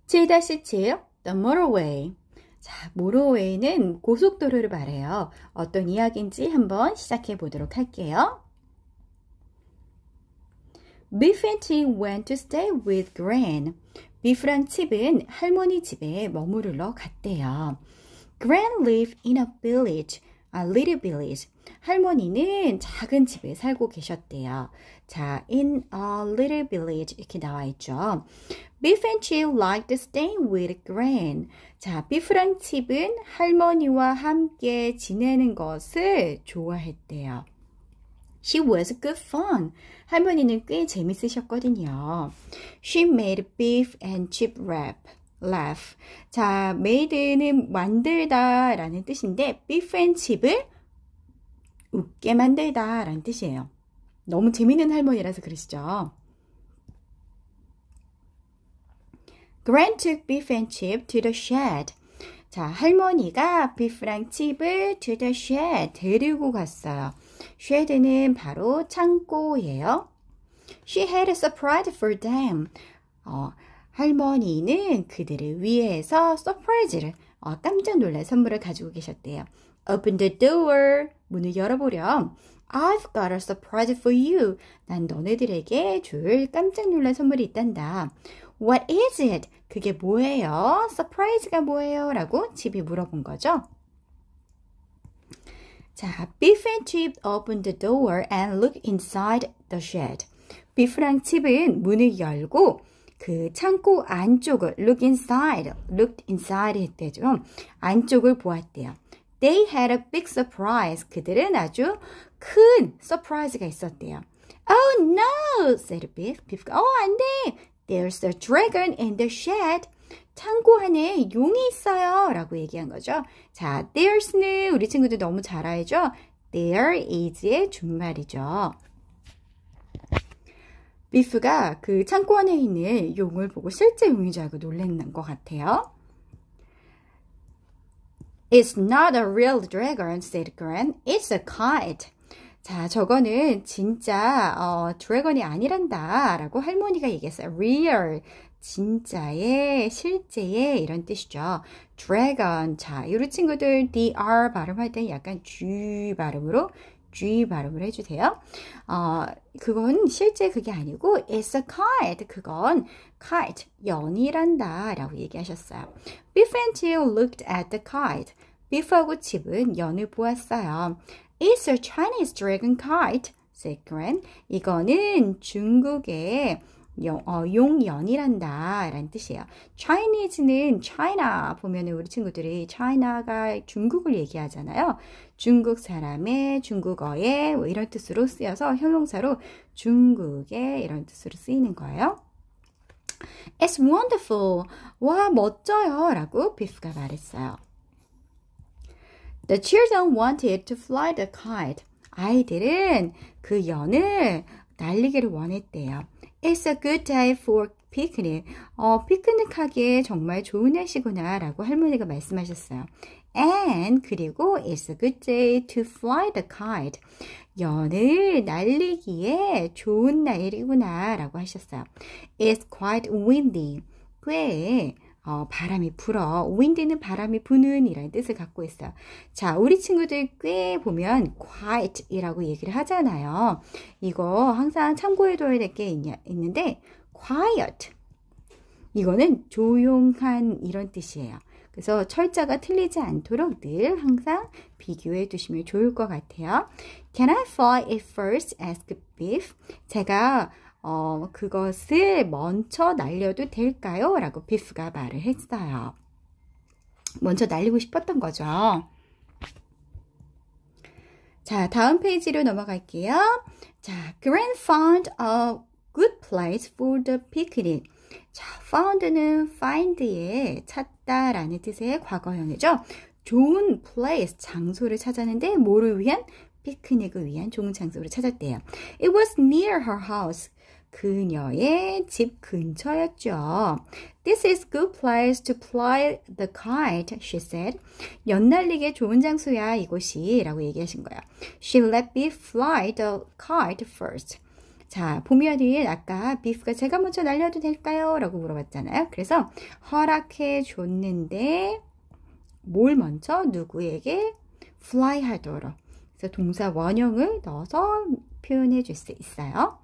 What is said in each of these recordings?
7-7 The motorway. 자, motorway는 고속도로를 말해요. 어떤 이야기인지 한번 시작해 보도록 할게요. Biff and Chip went to stay with Gran. 비프랑 칩은 할머니 집에 머무르러 갔대요. Gran lived in a village, a little village. 할머니는 작은 집에 살고 계셨대요. 자, in a little village 이렇게 나와 있죠. Biff and Chip liked staying with Gran. 자, 비프랑 칩은 할머니와 함께 지내는 것을 좋아했대요. She was good fun. 할머니는 꽤 재밌으셨거든요. She made Biff and Chip laugh. 자, made는 만들다 라는 뜻인데 Biff and Chip을 웃게 만들다 라는 뜻이에요. 너무 재밌는 할머니라서 그러시죠. Gran took Biff and Chip to the shed. 자, 할머니가 비프랑 칩을 to the shed 데리고 갔어요. shed는 바로 창고예요. She had a surprise for them. 할머니는 그들을 위해서 서프라이즈를 깜짝 놀랄 선물을 가지고 계셨대요. Open the door. 문을 열어보렴. I've got a surprise for you. 난 너네들에게 줄 깜짝 놀랄 선물이 있단다. What is it? 그게 뭐예요? 서프라이즈가 뭐예요? 라고 칩이 물어본 거죠. 자, Biff and Chip opened the door and looked inside the shed. 비프랑 칩은 문을 열고 그 창고 안쪽을 looked inside 했대죠. 안쪽을 보았대요. They had a big surprise. 그들은 아주 큰 서프라이즈가 있었대요. Oh no, said Biff. 비프가 안 돼. There's a dragon in the shed. 창고 안에 용이 있어요. 라고 얘기한 거죠. 자, there's는 우리 친구들 너무 잘 알죠? There is의 준말이죠. 비프가 그 창고 안에 있는 용을 보고 실제 용인 줄 알고 놀란 것 같아요. It's not a real dragon, said Gran. It's a kite. 자, 저거는 진짜 드래곤이 아니란다 라고 할머니가 얘기했어요. Real, 진짜의, 실제의 이런 뜻이죠. Dragon, 자, 우리 친구들 DR 발음할 때 약간 G 발음으로 해주세요. 그건 실제 그게 아니고 It's a kite, 그건 kite, 연이란다 라고 얘기하셨어요. Biff and Chip looked at the kite. 비프하고 칩은 연을 보았어요. It's a Chinese dragon kite, said Gran. 이거는 중국의 용연이란다 라는 뜻이에요. Chinese는 China 보면은 우리 친구들이 China가 중국을 얘기하잖아요. 중국 사람의 중국어의 뭐 이런 뜻으로 쓰여서 형용사로 중국의 이런 뜻으로 쓰이는 거예요. It's wonderful. 와, 멋져요 라고 비프가 말했어요. The children wanted to fly the kite. 아이들은 그 연을 날리기를 원했대요. It's a good day for picnic. 피크닉하기에 정말 좋은 날씨구나 라고 할머니가 말씀하셨어요. And 그리고 it's a good day to fly the kite. 연을 날리기에 좋은 날이구나 라고 하셨어요. It's quite windy. 꽤 바람이 불어. wind는 바람이 부는 이라는 뜻을 갖고 있어요. 자, 우리 친구들 꽤 보면 quite 이라고 얘기를 하잖아요. 이거 항상 참고해둬야 될 게 있는데 quiet 이거는 조용한 이런 뜻이에요. 그래서 철자가 틀리지 않도록 늘 항상 비교해 두시면 좋을 것 같아요. Can I fly it first? asked Biff. 제가 그것을 먼저 날려도 될까요? 라고 비프가 말을 했어요. 먼저 날리고 싶었던 거죠. 자, 다음 페이지로 넘어갈게요. 자, Gran found a good place for the picnic. 자, found는 find의 찾다라는 뜻의 과거형이죠. 좋은 place, 장소를 찾았는데 뭐를 위한? 피크닉을 위한 좋은 장소를 찾았대요. It was near her house. 그녀의 집 근처였죠. This is a good place to fly the kite, she said. 연 날리기에 좋은 장소야 이곳이 라고 얘기하신 거예요. She let me fly the kite first. 자, 보면은 아까 비프가 제가 먼저 날려도 될까요? 라고 물어봤잖아요. 그래서 허락해 줬는데 뭘 먼저 누구에게 fly 하도록. 그래서 동사 원형을 넣어서 표현해 줄 수 있어요.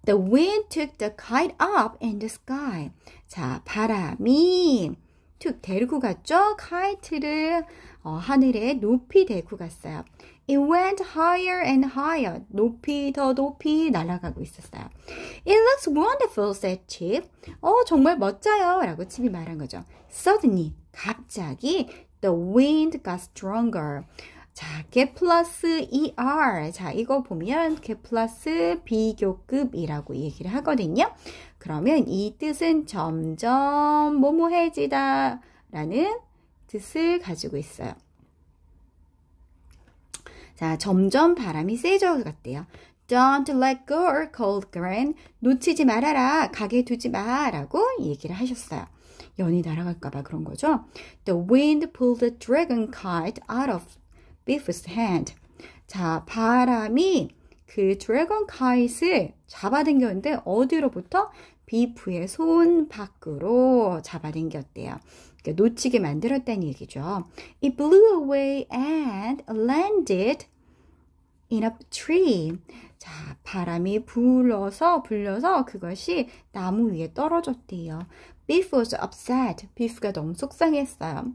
The wind took the kite up in the sky. 자, 바람이 툭 데리고 갔죠? 카이트를 하늘에 높이 데리고 갔어요. It went higher and higher. 높이 더 높이 날아가고 있었어요. It looks wonderful, said Chip. 정말 멋져요. 라고 칩이 말한 거죠. Suddenly, 갑자기 the wind got stronger. 자, get 플러스 er. 자, 이거 보면 get 플러스 비교급이라고 얘기를 하거든요. 그러면 이 뜻은 점점 뭐뭐해지다 라는 뜻을 가지고 있어요. 자, 점점 바람이 세져갔대요. Don't let go, called Gran. 놓치지 말아라, 가게 두지 마 라고 얘기를 하셨어요. 연이 날아갈까봐 그런 거죠. The wind pulled the dragon kite out of Biff's hand. 자, 바람이 그 드래곤 카이트를 잡아당겼는데 어디로부터? 비프의 손 밖으로 잡아당겼대요. 그러니까 놓치게 만들었다는 얘기죠. It blew away and landed in a tree. 자, 바람이 불려서 그것이 나무 위에 떨어졌대요. Biff was upset. 비프가 너무 속상했어요.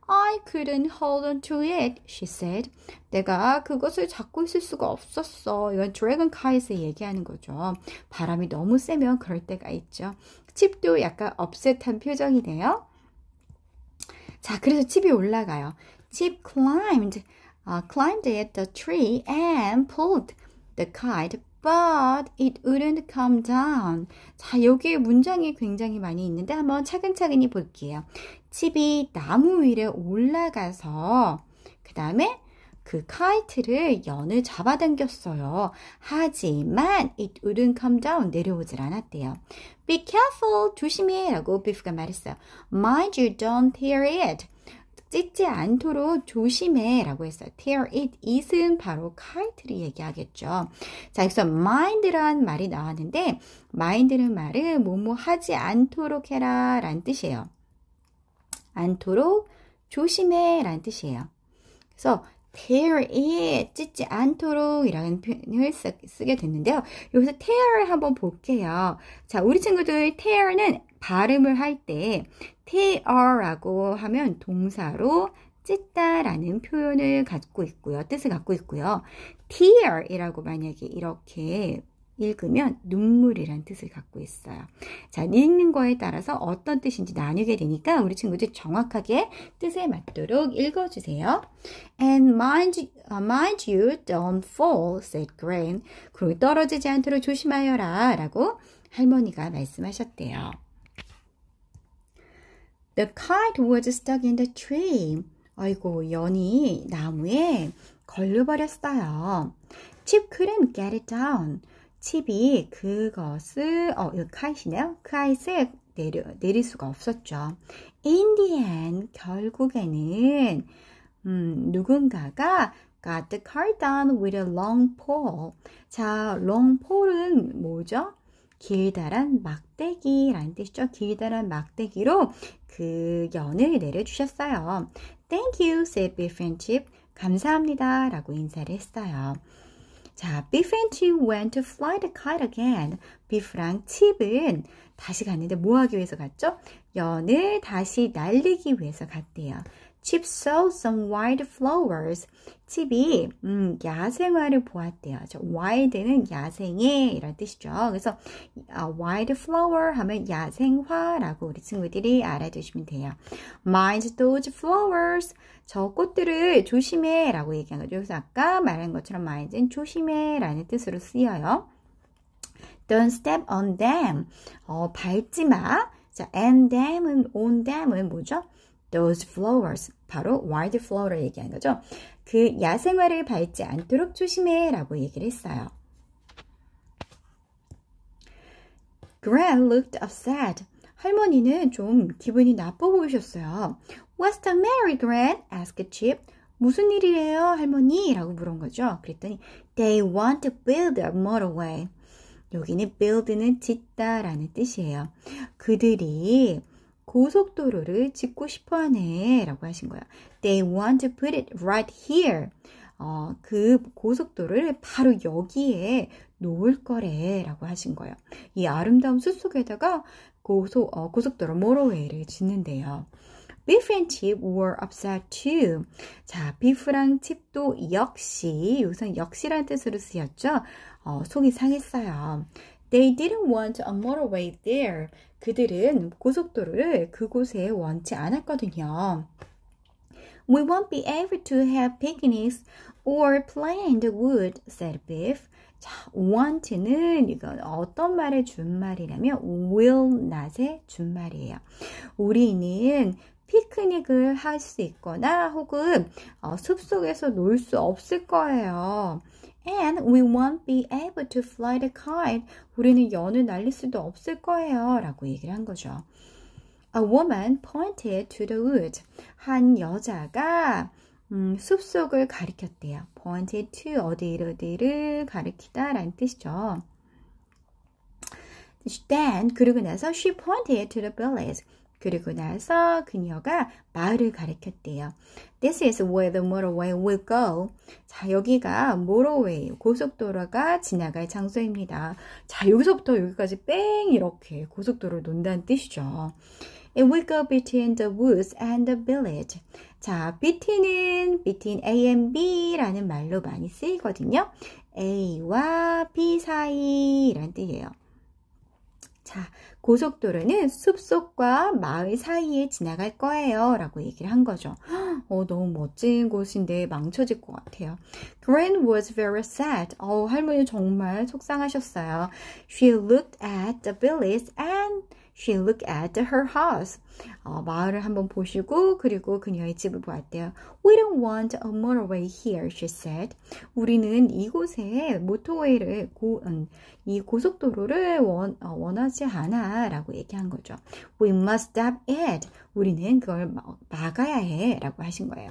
I couldn't hold on to it, she said. 내가 그것을 잡고 있을 수가 없었어. 이건 드래곤 카이트 얘기하는 거죠. 바람이 너무 세면 그럴 때가 있죠. 칩도 약간 업셋한 표정이네요. 자, 그래서 칩이 올라가요. Chip climbed at the tree and pulled the kite, but it wouldn't come down. 자, 여기에 문장이 굉장히 많이 있는데 한번 차근차근히 볼게요. 칩이 나무 위에 올라가서 그 다음에 그 카이트를 연을 잡아당겼어요. 하지만 it wouldn't come down. 내려오질 않았대요. Be careful. 조심해 라고 비프가 말했어요. Mind you don't tear it. 찢지 않도록 조심해 라고 했어요. Tear it. it은 바로 카이트를 얘기하겠죠. 자, 여기서 mind란 말이 나왔는데 mind는 말은 뭐뭐 하지 않도록 해라 라는 뜻이에요. 않도록 조심해 라는 뜻이에요. 그래서 tear it, 찢지 않도록 이라는 표현을 쓰게 됐는데요. 여기서 tear 한번 볼게요. 자, 우리 친구들 tear는 발음을 할 때 tear라고 하면 동사로 찢다라는 표현을 갖고 있고요. 뜻을 갖고 있고요. tear이라고 만약에 이렇게 읽으면 눈물이란 뜻을 갖고 있어요. 자, 읽는 거에 따라서 어떤 뜻인지 나뉘게 되니까 우리 친구들 정확하게 뜻에 맞도록 읽어주세요. And mind you don't fall, said Gran. 그리고 떨어지지 않도록 조심하여라 라고 할머니가 말씀하셨대요. The kite was stuck in the tree. 아이고, 연이 나무에 걸려버렸어요. Chip couldn't get it down. 칩이 그것을 이거 카이트네요. 카이트를 내릴 수가 없었죠. In the end, 결국에는 누군가가 got the kite down with a long pole. 자, long pole은 뭐죠? 길다란 막대기라는 뜻이죠. 길다란 막대기로 그 연을 내려주셨어요. Thank you, said Biff and Chip. 감사합니다 라고 인사를 했어요. 자, Biff and Chip went to fly the kite again. 비프랑 칩은 다시 갔는데 뭐 하기 위해서 갔죠? 연을 다시 날리기 위해서 갔대요. Chip saw some wild flowers. 칩이 야생화를 보았대요. wild는 야생의 이런 뜻이죠. 그래서 wild flower 하면 야생화라고 우리 친구들이 알아두시면 돼요. Mind those flowers. 저 꽃들을 조심해 라고 얘기한 거죠. 그래서 아까 말한 것처럼 mind는 조심해 라는 뜻으로 쓰여요. Don't step on them. 밟지 마. 자, and them은 on them은 뭐죠? Those flowers, 바로 wild flower를 얘기하는 거죠. 그 야생화를 밟지 않도록 조심해 라고 얘기를 했어요. Gran looked upset. 할머니는 좀 기분이 나빠 보이셨어요. What's the matter, Gran? asked Chip. 무슨 일이에요, 할머니? 라고 물은 거죠. 그랬더니 They want to build a motorway. 여기는 build는 짓다 라는 뜻이에요. 그들이 고속도로를 짓고 싶어하네 라고 하신 거예요. They want to put it right here. 그 고속도로를 바로 여기에 놓을 거래 라고 하신 거예요. 이 아름다운 숲속에다가 고속도로 모torway를 짓는데요. Beef and Chip were upset too. 자, 비프랑 칩도 역시, 여기서 역시라는 뜻으로 쓰였죠. 속이 상했어요. They didn't want a motorway there. 그들은 고속도로를 그곳에 원치 않았거든요. We won't be able to have picnics or play in the wood, said Biff. 자, want는 이건 어떤 말의 준말이냐면 will not의 준말이에요. 우리는 피크닉을 할 수 있거나 혹은 숲속에서 놀 수 없을 거예요. And we won't be able to fly the kite. 우리는 연을 날릴 수도 없을 거예요. 라고 얘기를 한 거죠. A woman pointed to the woods. 한 여자가 숲속을 가리켰대요. pointed to 어디를 가리키다 라는 뜻이죠. Then 그리고 나서 she pointed to the village. 그리고 나서 그녀가 마을을 가리켰대요. This is where the motorway will go. 자, 여기가 motorway, 고속도로가 지나갈 장소입니다. 자, 여기서부터 여기까지 뺑 이렇게 고속도로를 논다는 뜻이죠. It will go between the woods and the village. 자, between A and B라는 말로 많이 쓰이거든요. A와 B 사이라는 뜻이에요. 자, 고속도로는 숲속과 마을 사이에 지나갈 거예요 라고 얘기를 한 거죠. 너무 멋진 곳인데 망쳐질 것 같아요. Gran was very sad. 할머니 정말 속상하셨어요. She looked at the village and she looked at her house. 마을을 한번 보시고 그리고 그녀의 집을 보았대요. We don't want a motorway here, she said. 우리는 이곳에 모터웨이를 이 고속도로를 원하지 않아 라고 얘기한 거죠. We must stop it. 우리는 그걸 막아야 해 라고 하신 거예요.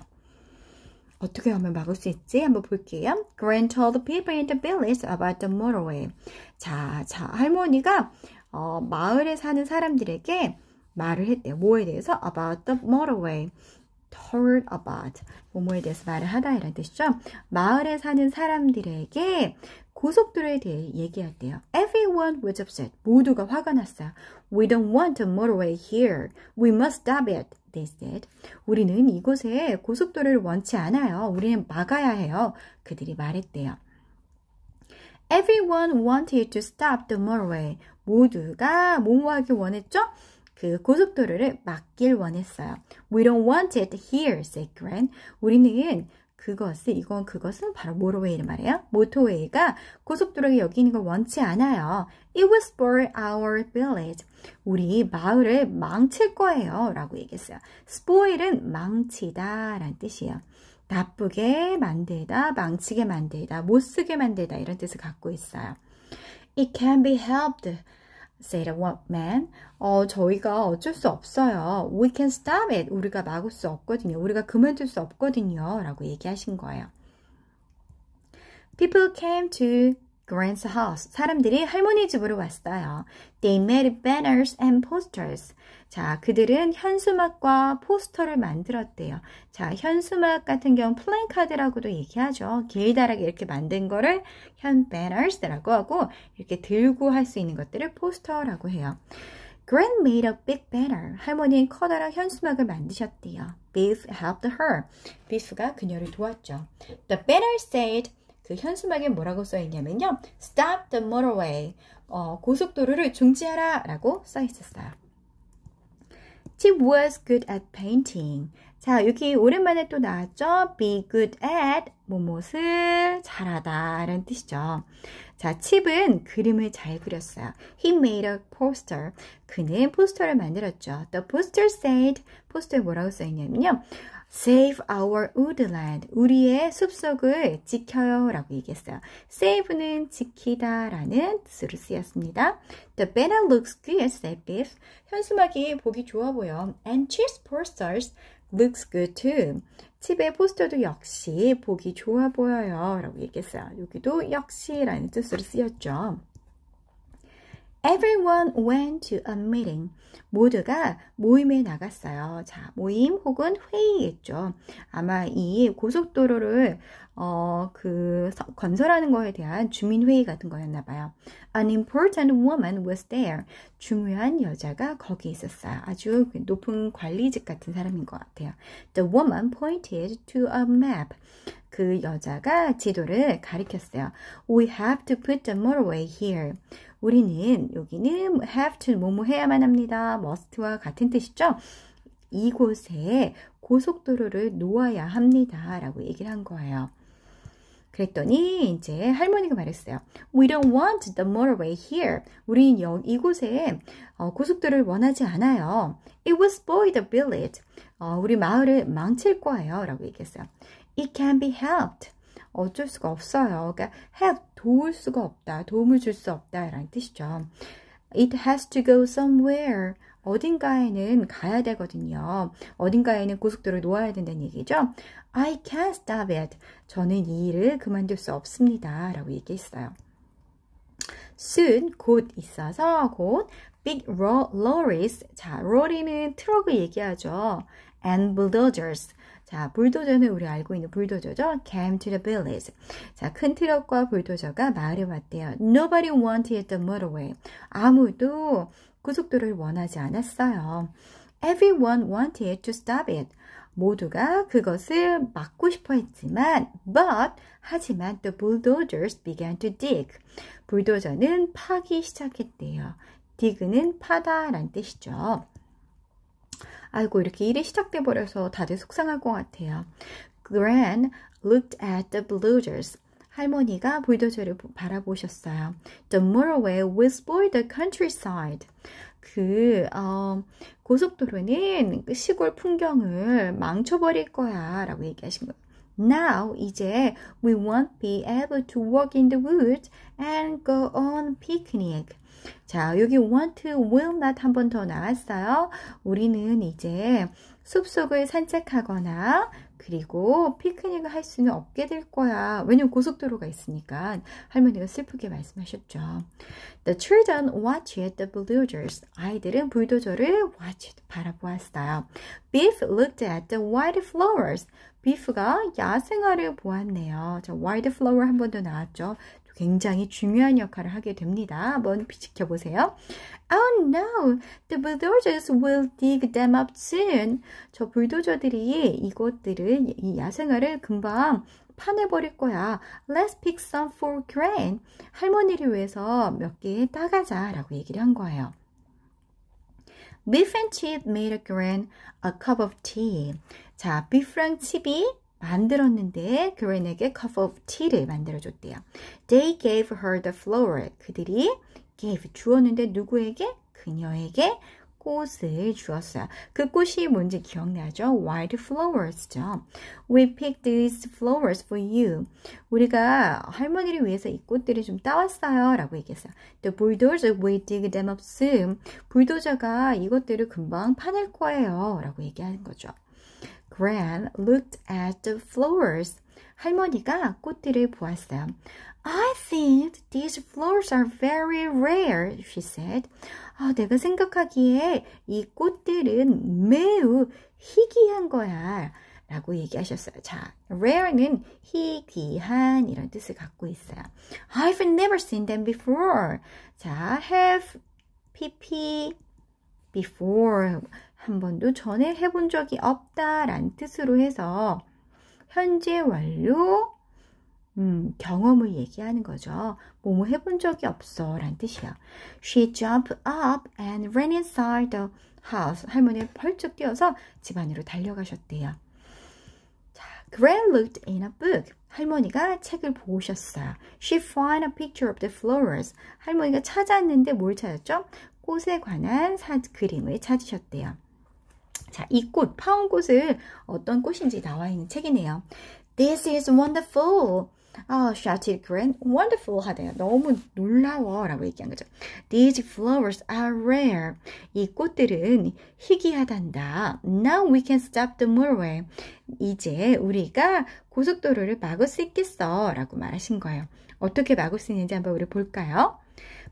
어떻게 하면 막을 수 있지? 한번 볼게요. Gran told the people in the village about the motorway. 자, 할머니가 마을에 사는 사람들에게 말을 했대요. 뭐에 대해서? About the motorway. Told about. 뭐에 대해서 말을 하다 이런 뜻이죠. 마을에 사는 사람들에게 고속도로에 대해 얘기했대요. Everyone was upset. 모두가 화가 났어요. We don't want a motorway here. We must stop it. They said. 우리는 이곳에 고속도로를 원치 않아요. 우리는 막아야 해요. 그들이 말했대요. Everyone wanted to stop the motorway. 모두가 뭐하길 원했죠? 그 고속도로를 막길 원했어요. We don't want it here, said Gran. 우리는 그것은 바로 모torway를 말해요. 모터웨이가 고속도로에 여기 있는 걸 원치 않아요. It will spoil our village. 우리 마을을 망칠 거예요. 라고 얘기했어요. spoil은 망치다 라는 뜻이에요. 나쁘게 만들다, 망치게 만들다, 못쓰게 만들다 이런 뜻을 갖고 있어요. It can be helped, said a man. 저희가 어쩔 수 없어요. We can stop it. 우리가 막을 수 없거든요. 우리가 그만둘 수 없거든요. 라고 얘기하신 거예요. People came to Gran's house. 사람들이 할머니 집으로 왔어요. They made banners and posters. 자, 그들은 현수막과 포스터를 만들었대요. 자, 현수막 같은 경우 플랜카드라고도 얘기하죠. 길다랗게 이렇게 만든 거를 banners라고 하고 이렇게 들고 할 수 있는 것들을 포스터라고 해요. Gran made a big banner. 할머니는 커다란 현수막을 만드셨대요. Biff helped her. 비프가 그녀를 도왔죠. The banner said 그 현수막에 뭐라고 써있냐면요. Stop the motorway. 고속도로를 중지하라 라고 써있었어요. Chip was good at painting. 자, 여기 오랜만에 또 나왔죠. Be good at 무엇을 잘하다 라는 뜻이죠. 자, 칩은 그림을 잘 그렸어요. He made a poster. 그는 포스터를 만들었죠. The poster said, 포스터에 뭐라고 써있냐면요. Save our woodland. 우리의 숲속을 지켜요 라고 얘기했어요. Save는 지키다 라는 뜻으로 쓰였습니다. The banner looks good, said Biff. 현수막이 보기 좋아 보여. And Chip's posters. looks good too. 집의 포스터도 역시 보기 좋아 보여요. 라고 얘기했어요. 여기도 역시라는 뜻으로 쓰였죠. Everyone went to a meeting. 모두가 모임에 나갔어요. 자, 모임 혹은 회의겠죠. 아마 이 고속도로를 건설하는 거에 대한 주민회의 같은 거였나 봐요. An important woman was there. 중요한 여자가 거기 있었어요. 아주 높은 관리직 같은 사람인 것 같아요. The woman pointed to a map. 그 여자가 지도를 가리켰어요. We have to put the motorway here. 우리는 여기는 have to 뭐뭐 해야만 합니다. must와 같은 뜻이죠. 이곳에 고속도로를 놓아야 합니다. 라고 얘기를 한 거예요. 그랬더니 이제 할머니가 말했어요. We don't want the motorway here. 우리는 이곳에 고속도로를 원하지 않아요. It will spoil the village. 우리 마을을 망칠 거예요. 라고 얘기했어요. It can be helped. 어쩔 수가 없어요. 그러니까 help, 도울 수가 없다. 도움을 줄 수 없다. 라는 뜻이죠. It has to go somewhere. 어딘가에는 가야 되거든요. 어딘가에는 고속도로를 놓아야 된다는 얘기죠. I can't stop it. 저는 이 일을 그만둘 수 없습니다. 라고 얘기했어요. soon, 곧 있어서 곧 big lorries. 자, lorry는 트럭을 얘기하죠. and bulldozers. 자, 불도저는 우리 알고 있는 불도저죠. came to the village. 자, 큰 트럭과 불도저가 마을에 왔대요. Nobody wanted the motorway. 아무도 고속도로를 원하지 않았어요. Everyone wanted to stop it. 모두가 그것을 막고 싶어 했지만, 하지만 the bulldozers began to dig. 불도저는 파기 시작했대요. dig는 파다라는 뜻이죠. 아이고, 이렇게 일이 시작돼 버려서 다들 속상할 것 같아요. Gran looked at the bulldozers. 할머니가 불도저를 바라보셨어요. The motorway will spoil the countryside. 고속도로는 시골 풍경을 망쳐버릴 거야 라고 얘기하신 거예요. Now, 이제 we won't be able to walk in the woods and go on picnic. 자, 여기 want, will not 한 번 더 나왔어요. 우리는 이제 숲속을 산책하거나 그리고 피크닉을 할 수는 없게 될 거야. 왜냐면 고속도로가 있으니까 할머니가 슬프게 말씀하셨죠. The children watched the bulldozers. 아이들은 불도저를 바라보았어요. Beef looked at the wildflowers. 비프가 야생화를 보았네요. 자, wildflower 한 번 더 나왔죠. 굉장히 중요한 역할을 하게 됩니다. 한번 지켜보세요. Oh no, the bulldozers will dig them up soon. 저 불도저들이 이 야생화를 금방 파내버릴 거야. Let's pick some for Gran. 할머니를 위해서 몇 개 따가자 라고 얘기를 한 거예요. Beef and Chip made Gran a cup of tea. 자, 비프랑 칩이 만들었는데 그랜에게 cup of tea를 만들어줬대요. They gave her the flower. 그들이 gave 주었는데 누구에게? 그녀에게 꽃을 주었어요. 그 꽃이 뭔지 기억나죠? Wild flowers죠. We picked these flowers for you. 우리가 할머니를 위해서 이 꽃들을 좀 따왔어요. 라고 얘기했어요. The bulldozer will dig them up soon. 불도저가 이것들을 금방 파낼 거예요. 라고 얘기하는 거죠. Gran looked at the flowers. 할머니가 꽃들을 보았어요. I think these flowers are very rare, she said. 내가 생각하기에 이 꽃들은 매우 희귀한 거야. 라고 얘기하셨어요. 자, rare는 희귀한 이런 뜻을 갖고 있어요. I've never seen them before. 자, have, pp, before. 한 번도 전에 해본 적이 없다라는 뜻으로 해서 현재 완료 경험을 얘기하는 거죠. 뭐뭐 해본 적이 없어 라는 뜻이야. She jumped up and ran inside the house. 할머니가 펄쩍 뛰어서 집 안으로 달려가셨대요. 자, Gran looked in a book. 할머니가 책을 보셨어요. She found a picture of the flowers. 할머니가 찾았는데 뭘 찾았죠? 꽃에 관한 그림을 찾으셨대요. 자, 이 꽃, 파온 꽃을 어떤 꽃인지 나와 있는 책이네요. This is wonderful. shouted Grant. Wonderful 하대요. 너무 놀라워 라고 얘기한 거죠. These flowers are rare. 이 꽃들은 희귀하단다. Now we can stop the motorway. 이제 우리가 고속도로를 막을 수 있겠어 라고 말하신 거예요. 어떻게 막을 수 있는지 한번 우리 볼까요?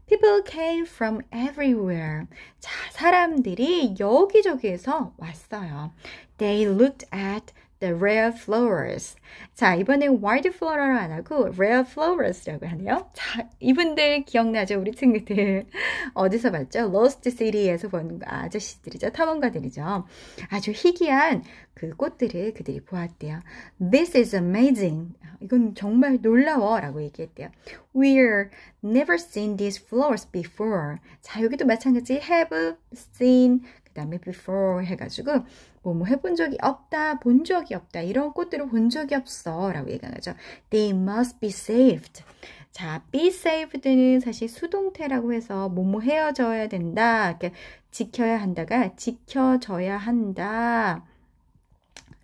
People came from everywhere. 자, 사람들이 여기저기에서 왔어요. They looked at the rare flowers. 자, 이번엔 wild flower를 안 하고 rare flowers라고 하네요. 자, 이분들 기억나죠? 우리 친구들. 어디서 봤죠? Lost City에서 본 아저씨들이죠. 탐험가들이죠. 아주 희귀한 그 꽃들을 그들이 보았대요. This is amazing. 이건 정말 놀라워 라고 얘기했대요. We've never seen these flowers before. 자, 여기도 마찬가지 have seen 그 다음에 before 해가지고 뭐 해본 적이 없다, 본 적이 없다, 이런 꽃들을 본 적이 없어 라고 얘기하죠. They must be saved. 자, be saved는 사실 수동태라고 해서 뭐뭐 헤어져야 된다, 이렇게 지켜야 한다가 지켜져야 한다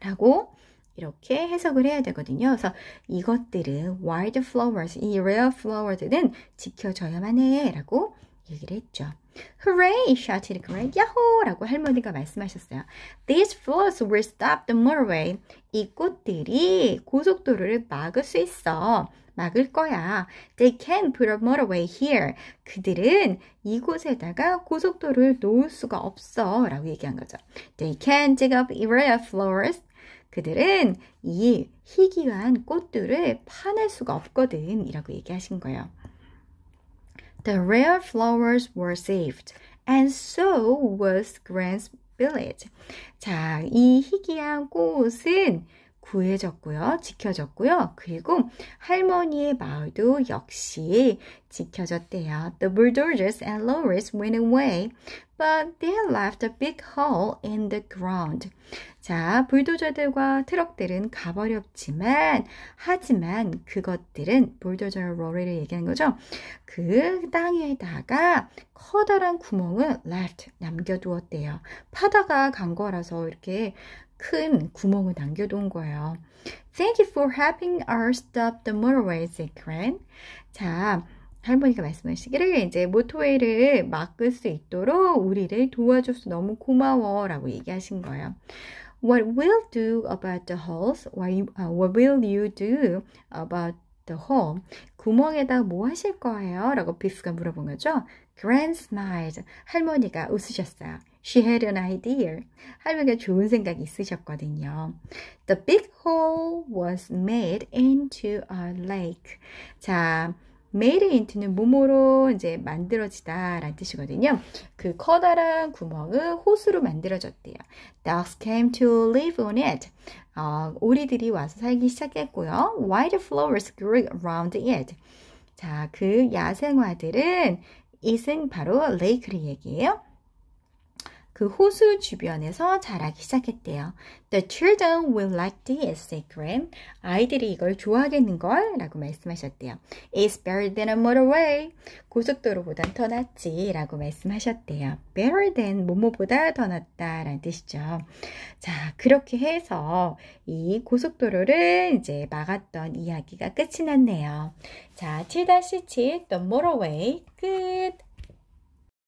라고 이렇게 해석을 해야 되거든요. 그래서 이것들은 wild flowers, 이 rare flowers들은 지켜져야만 해 라고 얘기를 했죠. Hooray! shouted Grant. 야호! 라고 할머니가 말씀하셨어요. These flowers will stop the motorway. 이 꽃들이 고속도로를 막을 수 있어. 막을 거야. They can't put a motorway here. 그들은 이곳에다가 고속도로를 놓을 수가 없어. 라고 얘기한 거죠. They can't dig up rare flowers. 그들은 이 희귀한 꽃들을 파낼 수가 없거든. 이라고 얘기하신 거예요. The rare flowers were saved, and so was Grant's village. 자, 이 희귀한 꽃은 구해졌고요, 지켜졌고요. 그리고 할머니의 마을도 역시 지켜졌대요. The bulldozers and lorries went away, but they left a big hole in the ground. 자, 불도저들과 트럭들은 가버렸지만, 하지만 그것들은 불도저 로리를 얘기하는 거죠. 그 땅에다가 커다란 구멍을 left, 남겨두었대요. 파다가 간 거라서 이렇게 큰 구멍을 남겨둔 거예요. Thank you for helping us stop the motorway, said Grant. 자, 할머니가 말씀하시기를 이제 모torway를 막을 수 있도록 우리를 도와줘서 너무 고마워 라고 얘기하신 거예요. What will do about the holes? What will you do about the hole? 구멍에다 뭐 하실 거예요? 라고 비프가 물어본 거죠. Grant smiled. 할머니가 웃으셨어요. She had an idea. 할머니가 좋은 생각이 있으셨거든요. The big hole was made into a lake. 자, made into는 뭐뭐로 이제 만들어지다 라는 뜻이거든요. 그 커다란 구멍을 호수로 만들어졌대요. Ducks came to live on it. 오리들이 와서 살기 시작했고요. Wild flowers grew around it. 자, 그 야생화들은 it은 바로 lake를 얘기해요. 그 호수 주변에서 자라기 시작했대요. The children will like this, said Grant. 아이들이 이걸 좋아하겠는걸? 라고 말씀하셨대요. It's better than a motorway. 고속도로보단 더 낫지 라고 말씀하셨대요. Better than 뭐뭐보다 더 낫다 라는 뜻이죠. 자, 그렇게 해서 이 고속도로를 이제 막았던 이야기가 끝이 났네요. 자, 7-7 The motorway 끝.